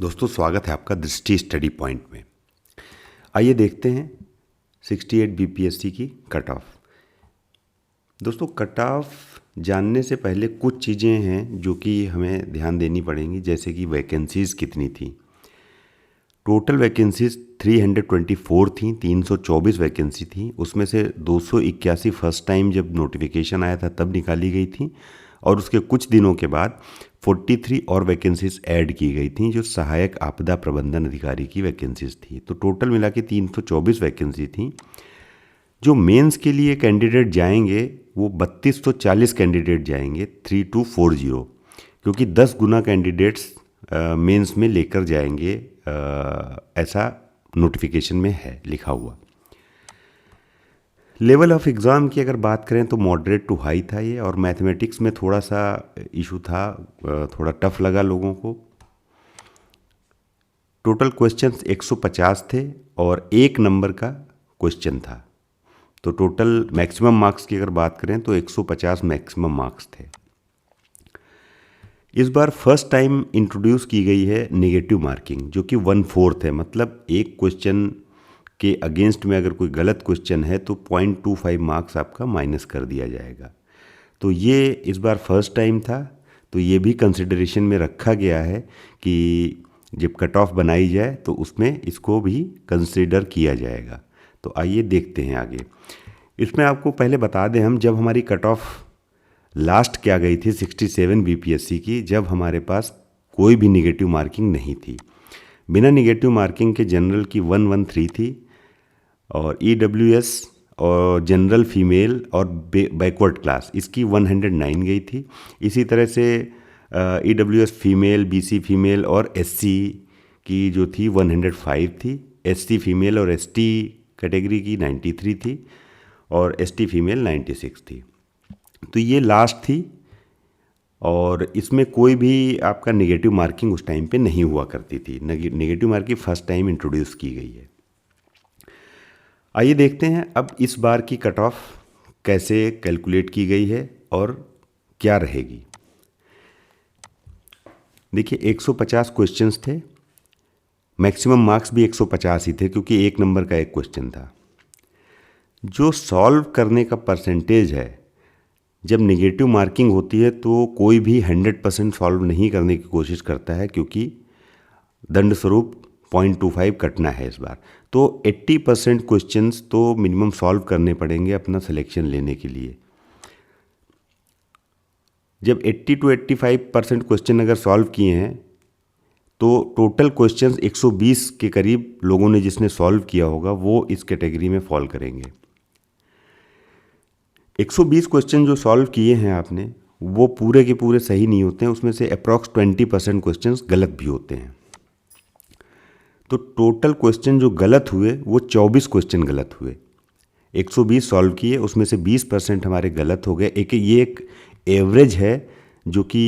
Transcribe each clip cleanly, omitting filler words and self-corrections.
दोस्तों स्वागत है आपका दृष्टि स्टडी पॉइंट में। आइए देखते हैं 68 बीपीएससी की कट ऑफ। दोस्तों कट ऑफ जानने से पहले कुछ चीज़ें हैं जो कि हमें ध्यान देनी पड़ेंगी, जैसे कि वैकेंसीज़ कितनी थी। टोटल वैकेंसीज 324 थी, 324 वैकेंसी थी। उसमें से 281 फर्स्ट टाइम जब नोटिफिकेशन आया था तब निकाली गई थी, और उसके कुछ दिनों के बाद 43 और वैकेंसीज ऐड की गई थी जो सहायक आपदा प्रबंधन अधिकारी की वैकेंसीज थी। तो टोटल मिला के 324 वैकेंसी थी। जो मेंस के लिए कैंडिडेट जाएंगे वो 3240 कैंडिडेट जाएंगे, 3240, क्योंकि 10 गुना कैंडिडेट्स मेंस में लेकर जाएंगे, ऐसा नोटिफिकेशन में है लिखा हुआ। लेवल ऑफ एग्ज़ाम की अगर बात करें तो मॉडरेट टू हाई था ये, और मैथमेटिक्स में थोड़ा सा इशू था, थोड़ा टफ लगा लोगों को। टोटल क्वेश्चंस 150 थे और 1 नंबर का क्वेश्चन था। तो टोटल मैक्सिमम मार्क्स की अगर बात करें तो 150 मैक्सिमम मार्क्स थे। इस बार फर्स्ट टाइम इंट्रोड्यूस की गई है नेगेटिव मार्किंग, जो कि 1/4 है। मतलब एक क्वेश्चन के अगेंस्ट में अगर कोई गलत क्वेश्चन है तो 0.25 मार्क्स आपका माइनस कर दिया जाएगा। तो ये इस बार फर्स्ट टाइम था, तो ये भी कंसिडरेशन में रखा गया है कि जब कट ऑफ बनाई जाए तो उसमें इसको भी कंसिडर किया जाएगा। तो आइए देखते हैं आगे। इसमें आपको पहले बता दें हम, जब हमारी कट ऑफ लास्ट क्या गई थी 67 बीपीएससी की, जब हमारे पास कोई भी निगेटिव मार्किंग नहीं थी। बिना निगेटिव मार्किंग के जनरल की 113 थी, और ईडब्ल्यूएस और जनरल फीमेल और बैकवर्ड क्लास इसकी 109 गई थी। इसी तरह से ईडब्ल्यूएस फीमेल, बीसी फीमेल और एससी की जो थी 105 थी। एससी फीमेल और एसटी कैटेगरी की 93 थी, और एसटी फीमेल 96 थी। तो ये लास्ट थी, और इसमें कोई भी आपका नेगेटिव मार्किंग उस टाइम पे नहीं हुआ करती थी। Negative marking first time introduce की गई है। आइए देखते हैं अब इस बार की कट ऑफ कैसे कैलकुलेट की गई है और क्या रहेगी। देखिए 150 क्वेश्चंस थे, मैक्सिमम मार्क्स भी 150 ही थे, क्योंकि 1 नंबर का एक क्वेश्चन था। जो सॉल्व करने का परसेंटेज है, जब नेगेटिव मार्किंग होती है तो कोई भी 100% सॉल्व नहीं करने की कोशिश करता है, क्योंकि दंड स्वरूप 0.25 कटना है इस बार। तो 80% क्वेश्चंस तो मिनिमम सॉल्व करने पड़ेंगे अपना सिलेक्शन लेने के लिए। जब 80 to 85% क्वेश्चन अगर सॉल्व किए हैं तो टोटल क्वेश्चंस 120 के करीब लोगों ने जिसने सॉल्व किया होगा वो इस कैटेगरी में फॉल करेंगे। 120 क्वेश्चन जो सॉल्व किए हैं आपने, वो पूरे के पूरे सही नहीं होते हैं, उसमें से अप्रॉक्स 20% क्वेश्चंस गलत भी होते हैं। तो टोटल क्वेश्चन जो गलत हुए वो 24 क्वेश्चन गलत हुए। 120 सॉल्व किए, उसमें से 20% हमारे गलत हो गए। ये एक एवरेज है जो कि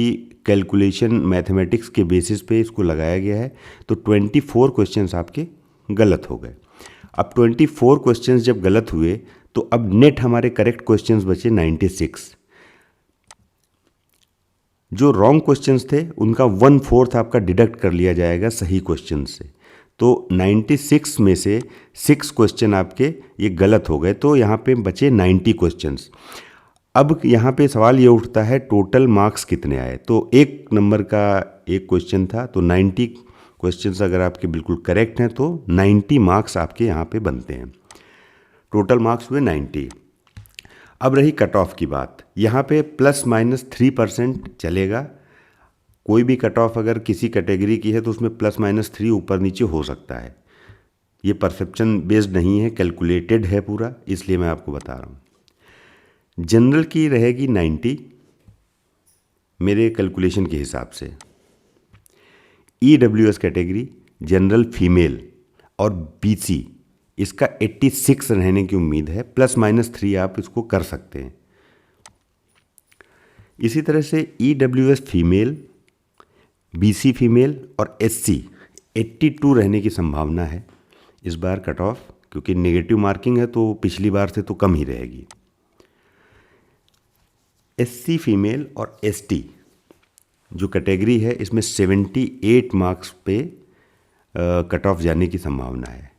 कैलकुलेशन मैथमेटिक्स के बेसिस पे इसको लगाया गया है। तो 24 क्वेश्चंस आपके गलत हो गए। अब 24 क्वेश्चंस जब गलत हुए तो अब नेट हमारे करेक्ट क्वेश्चंस बचे 96। जो रॉन्ग क्वेश्चंस थे उनका 1/4 आपका डिडक्ट कर लिया जाएगा सही क्वेश्चन से। तो 96 में से 6 क्वेश्चन आपके ये गलत हो गए, तो यहाँ पे बचे 90 क्वेश्चंस। अब यहाँ पे सवाल ये उठता है टोटल मार्क्स कितने आए। तो 1 नंबर का एक क्वेश्चन था, तो 90 क्वेश्चंस अगर आपके बिल्कुल करेक्ट हैं तो 90 मार्क्स आपके यहाँ पे बनते हैं। टोटल मार्क्स हुए 90। अब रही कट ऑफ की बात। यहाँ पे ±3% चलेगा। कोई भी कट ऑफ अगर किसी कैटेगरी की है तो उसमें ±3 ऊपर नीचे हो सकता है। ये परसेप्शन बेस्ड नहीं है, कैलकुलेटेड है पूरा, इसलिए मैं आपको बता रहा हूँ। जनरल की रहेगी 90 मेरे कैलकुलेशन के हिसाब से। ईडब्ल्यूएस कैटेगरी, जनरल फीमेल और बीसी, इसका 86 रहने की उम्मीद है। ±3 आप इसको कर सकते हैं। इसी तरह से ईडब्ल्यूएस फीमेल, बीसी फीमेल और एससी 82 रहने की संभावना है इस बार कट ऑफ, क्योंकि नेगेटिव मार्किंग है तो पिछली बार से तो कम ही रहेगी। एससी फीमेल और एसटी जो कैटेगरी है इसमें 78 मार्क्स पे कट ऑफ जाने की संभावना है।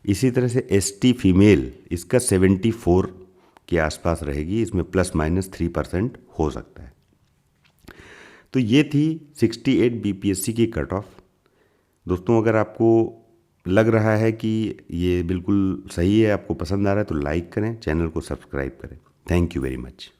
इसी तरह से ST फीमेल इसका 74 के आसपास रहेगी, इसमें ±3% हो सकता है। तो ये थी 68 BPSC की कट ऑफ। दोस्तों अगर आपको लग रहा है कि ये बिल्कुल सही है, आपको पसंद आ रहा है, तो लाइक करें, चैनल को सब्सक्राइब करें। Thank you very much.